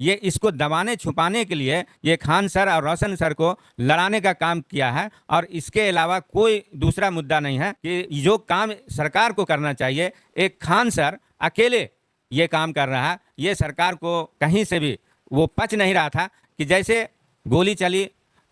ये इसको दबाने छुपाने के लिए ये खान सर और रोशन सर को लड़ाने का काम किया है और इसके अलावा कोई दूसरा मुद्दा नहीं है कि जो काम सरकार को करना चाहिए एक खान सर अकेले ये काम कर रहा है। ये सरकार को कहीं से भी वो पच नहीं रहा था कि जैसे गोली चली,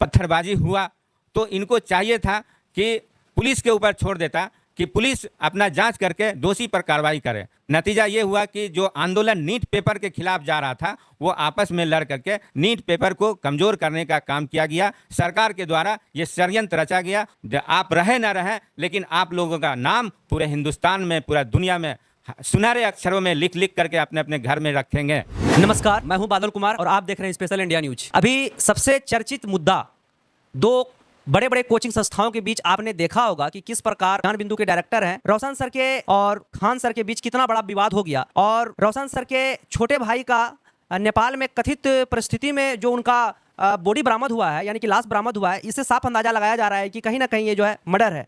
पत्थरबाजी हुआ तो इनको चाहिए था कि पुलिस के ऊपर छोड़ देता कि पुलिस अपना जांच करके दोषी पर कार्रवाई करे। नतीजा ये हुआ कि जो आंदोलन नीट पेपर के खिलाफ जा रहा था वो आपस में लड़ करके नीट पेपर को कमज़ोर करने का काम किया गया। सरकार के द्वारा ये षड्यंत्र रचा गया। आप रहे ना रहे लेकिन आप लोगों का नाम पूरे हिंदुस्तान में, पूरा दुनिया में सुनहरे अक्षरों में लिख लिख करके अपने अपने घर में रखेंगे। नमस्कार, मैं हूं बादल कुमार और आप देख रहे हैं स्पेशल इंडिया न्यूज। अभी सबसे चर्चित मुद्दा, दो बड़े बड़े कोचिंग संस्थाओं के बीच आपने देखा होगा कि किस प्रकार ज्ञान बिंदु के डायरेक्टर हैं रोशन सर के और खान सर के बीच कितना बड़ा विवाद हो गया। और रोशन सर के छोटे भाई का नेपाल में कथित परिस्थिति में जो उनका बॉडी बरामद हुआ है, यानी कि लाश बरामद हुआ है, इससे साफ अंदाजा लगाया जा रहा है कि कहीं ना कहीं ये जो है मर्डर है।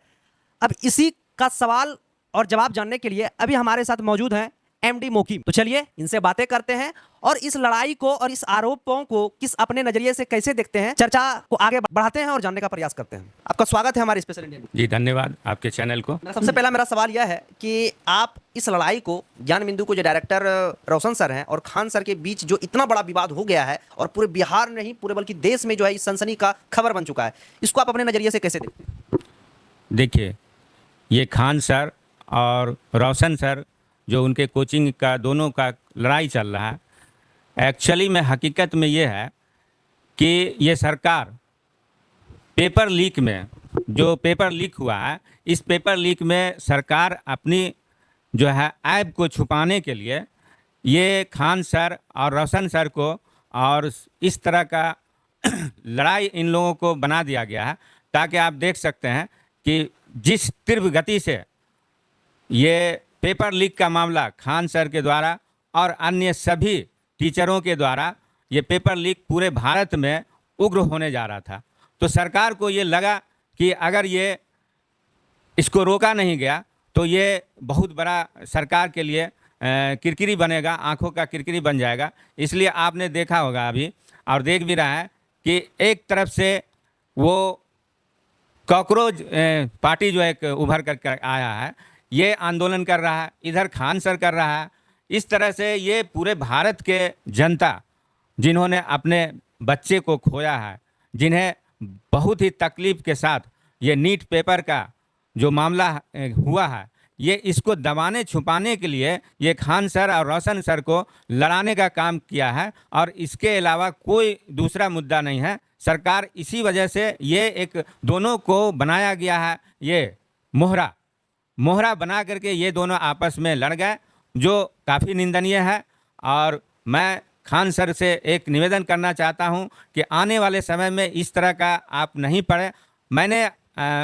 अब इसी का सवाल और जवाब जानने के लिए अभी हमारे साथ मौजूद हैं एमडी मोकीम। तो चलिए इनसे बातें करते हैं और इस लड़ाई को और इस आरोपों को किस अपने नजरिए से कैसे देखते हैं, चर्चा को आगे बढ़ाते हैं और जानने का प्रयास करते हैं। आपका स्वागत है हमारे स्पेशल इंडिया। जी धन्यवाद आपके चैनल को। सबसे पहला मेरा सवाल यह है कि आप इस लड़ाई को, ज्ञान बिंदु को जो डायरेक्टर रोशन सर हैं और खान सर के बीच जो इतना बड़ा विवाद हो गया है और पूरे बिहार नहीं पूरे बल्कि देश में जो है इस सनसनी का खबर बन चुका है, इसको आप अपने नजरिए से कैसे देखते हैं? देखिए, ये खान सर और रोशन सर जो उनके कोचिंग का दोनों का लड़ाई चल रहा है, एक्चुअली में हकीकत में ये है कि ये सरकार पेपर लीक में, जो पेपर लीक हुआ है, इस पेपर लीक में सरकार अपनी जो है ऐब को छुपाने के लिए ये खान सर और रोशन सर को और इस तरह का लड़ाई इन लोगों को बना दिया गया है ताकि आप देख सकते हैं कि जिस तीव्र गति से ये पेपर लीक का मामला खान सर के द्वारा और अन्य सभी टीचरों के द्वारा ये पेपर लीक पूरे भारत में उग्र होने जा रहा था, तो सरकार को ये लगा कि अगर ये इसको रोका नहीं गया तो ये बहुत बड़ा सरकार के लिए किरकिरी बनेगा, आंखों का किरकिरी बन जाएगा। इसलिए आपने देखा होगा अभी और देख भी रहा है कि एक तरफ से वो कॉकरोच पार्टी जो एक उभर कर आया है, ये आंदोलन कर रहा है, इधर खान सर कर रहा है। इस तरह से ये पूरे भारत के जनता जिन्होंने अपने बच्चे को खोया है, जिन्हें बहुत ही तकलीफ़ के साथ ये नीट पेपर का जो मामला हुआ है, ये इसको दबाने छुपाने के लिए ये खान सर और रोशन सर को लड़ाने का काम किया है और इसके अलावा कोई दूसरा मुद्दा नहीं है। सरकार इसी वजह से ये एक दोनों को बनाया गया है, ये मोहरा बना करके ये दोनों आपस में लड़ गए, जो काफ़ी निंदनीय है। और मैं खान सर से एक निवेदन करना चाहता हूं कि आने वाले समय में इस तरह का आप नहीं पढ़े। मैंने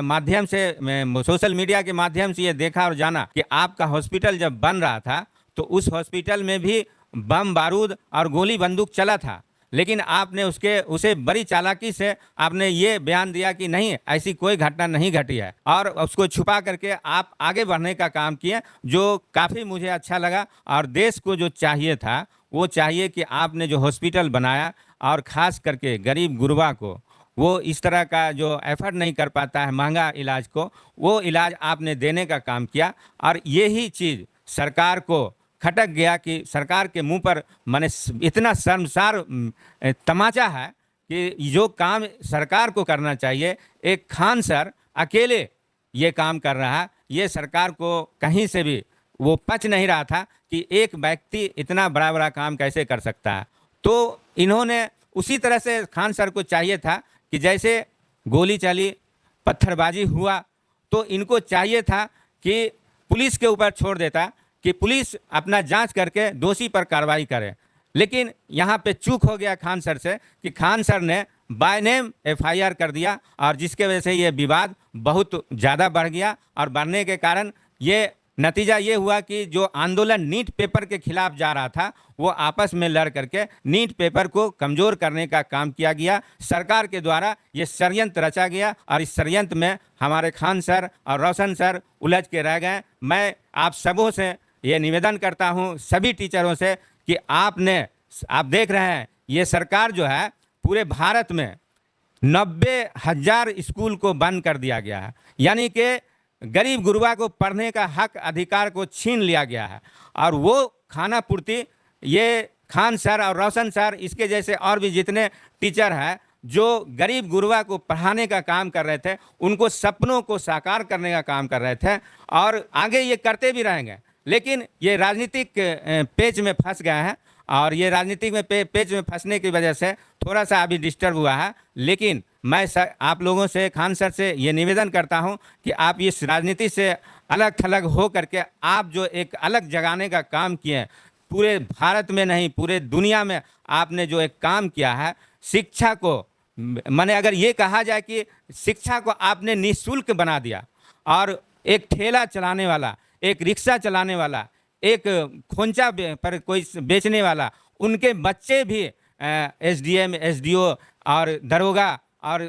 माध्यम से, सोशल मीडिया के माध्यम से ये देखा और जाना कि आपका हॉस्पिटल जब बन रहा था तो उस हॉस्पिटल में भी बम बारूद और गोली बंदूक चला था, लेकिन आपने उसे बड़ी चालाकी से आपने ये बयान दिया कि नहीं, ऐसी कोई घटना नहीं घटी है और उसको छुपा करके आप आगे बढ़ने का काम किए, जो काफ़ी मुझे अच्छा लगा। और देश को जो चाहिए था वो चाहिए कि आपने जो हॉस्पिटल बनाया और ख़ास करके गरीब गुरबा को, वो इस तरह का जो एफर्ट नहीं कर पाता है महंगा इलाज को, वो इलाज आपने देने का काम किया। और यही चीज़ सरकार को खटक गया कि सरकार के मुंह पर माने इतना शर्मसार तमाचा है कि जो काम सरकार को करना चाहिए एक खान सर अकेले ये काम कर रहा है। ये सरकार को कहीं से भी वो पच नहीं रहा था कि एक व्यक्ति इतना बड़ा बड़ा काम कैसे कर सकता है। तो इन्होंने उसी तरह से खान सर को चाहिए था कि जैसे गोली चली, पत्थरबाजी हुआ तो इनको चाहिए था कि पुलिस के ऊपर छोड़ देता कि पुलिस अपना जांच करके दोषी पर कार्रवाई करे। लेकिन यहाँ पे चूक हो गया खान सर से कि खान सर ने बाय नेम एफआईआर कर दिया और जिसके वजह से ये विवाद बहुत ज़्यादा बढ़ गया और बढ़ने के कारण ये नतीजा ये हुआ कि जो आंदोलन नीट पेपर के खिलाफ जा रहा था वो आपस में लड़ करके नीट पेपर को कमज़ोर करने का काम किया गया। सरकार के द्वारा ये षड्यंत्र रचा गया और इस षड्यंत्र में हमारे खान सर और रोशन सर उलझ के रह गए। मैं आप सबों से ये निवेदन करता हूँ, सभी टीचरों से, कि आपने आप देख रहे हैं ये सरकार जो है पूरे भारत में 90,000 स्कूल को बंद कर दिया गया है, यानी कि गरीब गुरबा को पढ़ने का हक अधिकार को छीन लिया गया है। और वो खाना पूर्ति ये खान सर और रोशन सर, इसके जैसे और भी जितने टीचर हैं जो गरीब गुरबा को पढ़ाने का काम कर रहे थे, उनको सपनों को साकार करने का काम कर रहे थे और आगे ये करते भी रहेंगे। लेकिन ये राजनीतिक पेच में फंस गए हैं और ये राजनीतिक में पेच में फंसने की वजह से थोड़ा सा अभी डिस्टर्ब हुआ है। लेकिन मैं आप लोगों से, खान सर से ये निवेदन करता हूं कि आप इस राजनीति से अलग थलग हो करके आप जो एक अलग जगाने का काम किए, पूरे भारत में नहीं पूरे दुनिया में आपने जो एक काम किया है, शिक्षा को माने अगर ये कहा जाए कि शिक्षा को आपने निःशुल्क बना दिया और एक ठेला चलाने वाला, एक रिक्शा चलाने वाला, एक खोंचा पर कोई बेचने वाला, उनके बच्चे भी एसडीएम, एसडीओ और दरोगा और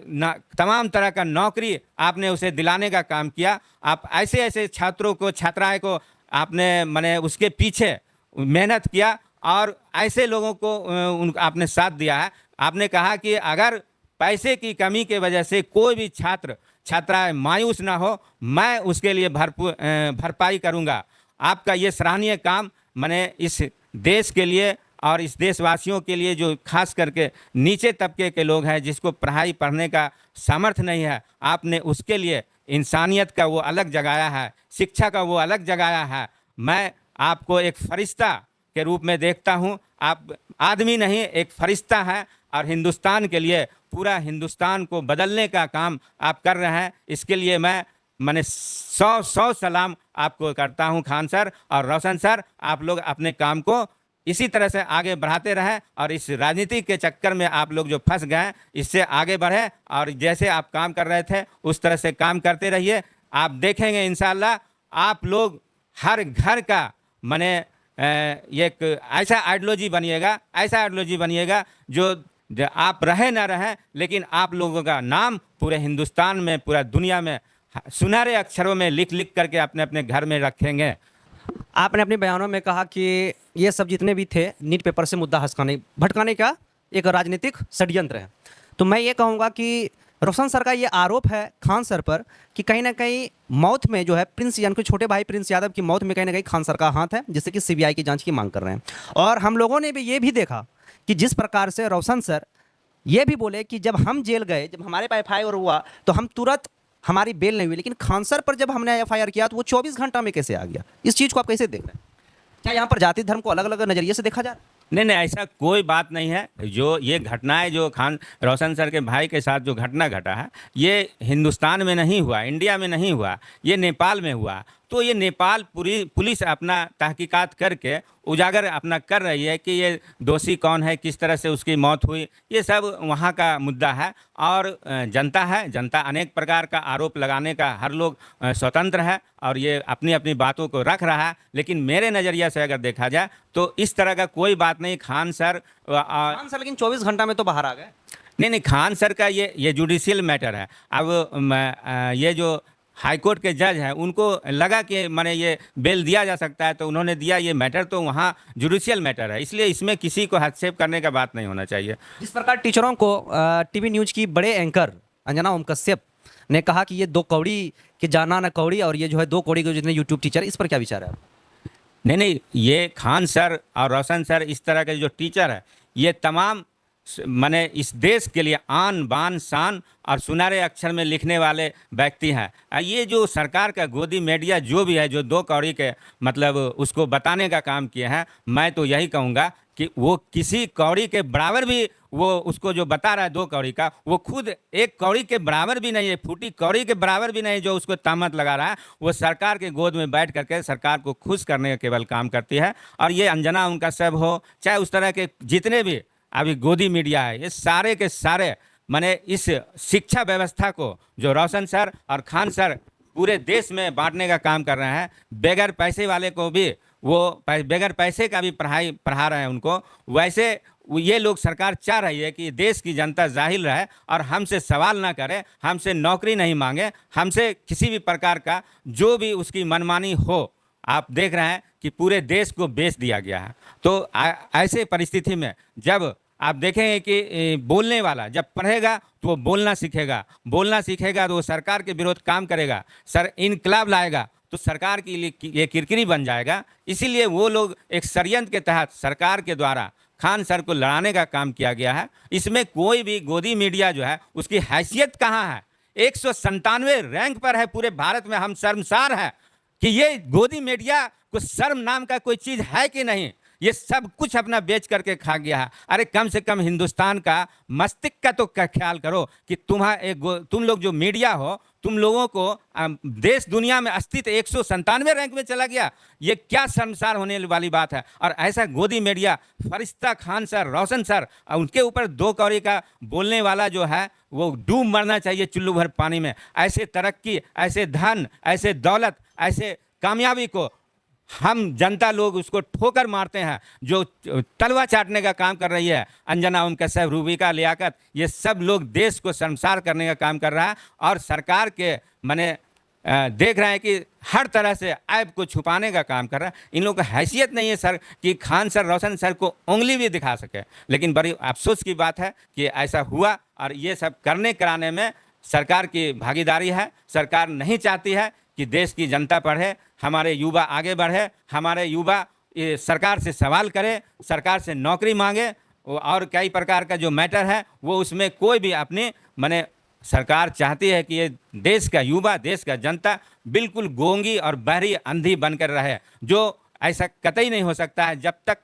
तमाम तरह का नौकरी आपने उसे दिलाने का काम किया। आप ऐसे ऐसे छात्रों को, छात्राएं को आपने माने उसके पीछे मेहनत किया और ऐसे लोगों को आपने साथ दिया है। आपने कहा कि अगर पैसे की कमी के वजह से कोई भी छात्राएं मायूस ना हो, मैं उसके लिए भरपाई करूंगा। आपका ये सराहनीय काम मैंने इस देश के लिए और इस देशवासियों के लिए जो खास करके नीचे तबके के लोग हैं जिसको पढ़ने का सामर्थ्य नहीं है, आपने उसके लिए इंसानियत का वो अलग जगाया है, शिक्षा का वो अलग जगाया है। मैं आपको एक फरिश्ता के रूप में देखता हूँ। आप आदमी नहीं, एक फरिश्ता है और हिंदुस्तान के लिए, पूरा हिंदुस्तान को बदलने का काम आप कर रहे हैं। इसके लिए मैंने 100 सलाम आपको करता हूं खान सर और रोशन सर। आप लोग अपने काम को इसी तरह से आगे बढ़ाते रहें और इस राजनीति के चक्कर में आप लोग जो फंस गए इससे आगे बढ़े और जैसे आप काम कर रहे थे उस तरह से काम करते रहिए। आप देखेंगे इंशाल्लाह आप लोग हर घर का माने एक ऐसा आइडियोलॉजी बनिएगा, ऐसा आइडियोलॉजी बनिएगा जो आप रहे ना रहें, लेकिन आप लोगों का नाम पूरे हिंदुस्तान में, पूरा दुनिया में सुनहरे अक्षरों में लिख लिख करके अपने अपने घर में रखेंगे। आपने अपने बयानों में कहा कि ये सब जितने भी थे नीट पेपर से मुद्दा भटकाने का एक राजनीतिक षड्यंत्र है। तो मैं ये कहूँगा कि रोशन सर का ये आरोप है खान सर पर कि कहीं ना कहीं मौत में जो है प्रिंस, यानी कि छोटे भाई प्रिंस यादव की मौत में कहीं ना कहीं खान सर का हाथ है, जिससे कि सीबीआई की जांच की मांग कर रहे हैं। और हम लोगों ने भी ये भी देखा कि जिस प्रकार से रोशन सर ये भी बोले कि जब हम जेल गए, जब हमारे पर एफआईआर हुआ तो हम तुरंत, हमारी बेल नहीं हुई, लेकिन खान सर पर जब हमने एफआईआर किया तो वो 24 घंटा में कैसे आ गया? इस चीज़ को आप कैसे देख रहे हैं? क्या यहाँ पर जाति धर्म को अलग अलग नज़रिए से देखा जा रहा है? नहीं, ऐसा कोई बात नहीं है। जो ये घटनाएं जो रोशन सर के भाई के साथ जो घटना घटा है, ये हिंदुस्तान में नहीं हुआ, इंडिया में नहीं हुआ, ये नेपाल में हुआ। तो ये नेपाल पूरी पुलिस अपना तहकीकात करके उजागर अपना कर रही है कि ये दोषी कौन है, किस तरह से उसकी मौत हुई, ये सब वहाँ का मुद्दा है। और जनता है, जनता अनेक प्रकार का आरोप लगाने का हर लोग स्वतंत्र है और ये अपनी अपनी बातों को रख रहा है। लेकिन मेरे नज़रिया से अगर देखा जाए तो इस तरह का कोई बात नहीं। खान सर लेकिन 24 घंटा में तो बाहर आ गए। नहीं, खान सर का ये जुडिशियल मैटर है। अब ये जो हाईकोर्ट के जज हैं उनको लगा कि माने ये बेल दिया जा सकता है तो उन्होंने दिया। ये मैटर तो वहाँ जुडिशियल मैटर है, इसलिए इसमें किसी को हस्तक्षेप करने का बात नहीं होना चाहिए। जिस प्रकार टीचरों को टीवी न्यूज़ की बड़े एंकर अंजना ओम कश्यप ने कहा कि ये 2 कौड़ी के जाना न कौड़ी, और ये जो है 2 कौड़ी के जितने यूट्यूब टीचर, इस पर क्या विचार है? नहीं, ये खान सर और रोशन सर इस तरह के जो टीचर है, ये तमाम माने इस देश के लिए आन बान शान और सुनहरे अक्षर में लिखने वाले व्यक्ति हैं। ये जो सरकार का गोदी मीडिया जो भी है, जो 2 कौड़ी के मतलब उसको बताने का काम किए हैं, मैं तो यही कहूँगा कि वो किसी कौड़ी के बराबर भी, वो उसको जो बता रहा है 2 कौड़ी का, वो खुद 1 कौड़ी के बराबर भी नहीं है, फूटी कौड़ी के बराबर भी नहीं, जो उसको तामत लगा रहा है। वो सरकार के गोद में बैठ करके सरकार को खुश करने का केवल काम करती है। और ये अंजना उनका सब हो, चाहे उस तरह के जितने भी अभी गोदी मीडिया है, ये सारे के सारे माने इस शिक्षा व्यवस्था को जो रोशन सर और खान सर पूरे देश में बांटने का काम कर रहे हैं, बगैर पैसे वाले को भी वो बगैर पैसे का भी पढ़ा रहे हैं उनको, वैसे ये लोग सरकार चाह रही है कि देश की जनता जाहिल रहे और हमसे सवाल ना करे, हमसे नौकरी नहीं मांगे, हमसे किसी भी प्रकार का जो भी उसकी मनमानी हो। आप देख रहे हैं कि पूरे देश को बेच दिया गया है। तो ऐसे परिस्थिति में जब आप देखेंगे कि बोलने वाला जब पढ़ेगा तो वो बोलना सीखेगा तो वो सरकार के विरोध काम करेगा, इनकलाब लाएगा तो सरकार के लिए ये किरकिरी बन जाएगा। इसीलिए वो लोग एक षड्यंत्र के तहत सरकार के द्वारा खान सर को लड़ाने का काम किया गया है। इसमें कोई भी गोदी मीडिया जो है उसकी हैसियत कहाँ है? 197 रैंक पर है पूरे भारत में। हम शर्मसार हैं कि ये गोदी मीडिया को शर्म नाम का कोई चीज़ है कि नहीं। ये सब कुछ अपना बेच करके खा गया है। अरे कम से कम हिंदुस्तान का मस्तिष्क का तो ख्याल करो कि तुम लोग जो मीडिया हो, तुम लोगों को देश दुनिया में अस्तित्व 197 रैंक में चला गया। ये क्या शर्मसार होने वाली बात है। और ऐसा गोदी मीडिया फरिश्ता खान सर, रोशन सर, उनके ऊपर 2 कौड़ी का बोलने वाला जो है वो डूब मरना चाहिए चुल्लू भर पानी में। ऐसे तरक्की, ऐसे धन, ऐसे दौलत, ऐसे कामयाबी को हम जनता लोग उसको ठोकर मारते हैं। जो तलवा चाटने का काम कर रही है अंजना उम कश्यप, रूबिका लियाकत, ये सब लोग देश को शर्मसार करने का काम कर रहा है। और सरकार के माने देख रहे हैं कि हर तरह से ऐब को छुपाने का काम कर रहा है। इन लोगों की हैसियत नहीं है सर कि खान सर, रोशन सर को उंगली भी दिखा सके। लेकिन बड़ी अफसोस की बात है कि ऐसा हुआ और ये सब करने कराने में सरकार की भागीदारी है। सरकार नहीं चाहती है कि देश की जनता पढ़े, हमारे युवा आगे बढ़े, हमारे युवा सरकार से सवाल करे, सरकार से नौकरी मांगे और कई प्रकार का जो मैटर है वो उसमें कोई भी अपने माने सरकार चाहती है कि ये देश का युवा, देश का जनता बिल्कुल गूंगी और बहरी अंधी बनकर रहे। जो ऐसा कतई नहीं हो सकता है जब तक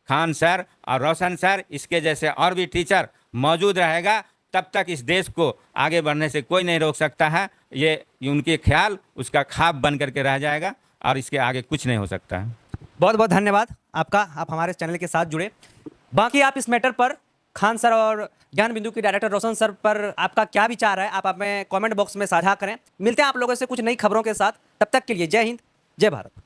खान सर और रोशन सर, इसके जैसे और भी टीचर मौजूद रहेगा, तब तक इस देश को आगे बढ़ने से कोई नहीं रोक सकता है। ये उनके ख्याल उसका ख्वाब बन करके रह जाएगा और इसके आगे कुछ नहीं हो सकता है। बहुत बहुत धन्यवाद आपका, आप हमारे चैनल के साथ जुड़े। बाकी आप इस मैटर पर खान सर और ज्ञान बिंदु के डायरेक्टर रोशन सर पर आपका क्या विचार है, आप हमें कमेंट बॉक्स में साझा करें। मिलते हैं आप लोगों से कुछ नई खबरों के साथ। तब तक के लिए जय हिंद, जय भारत।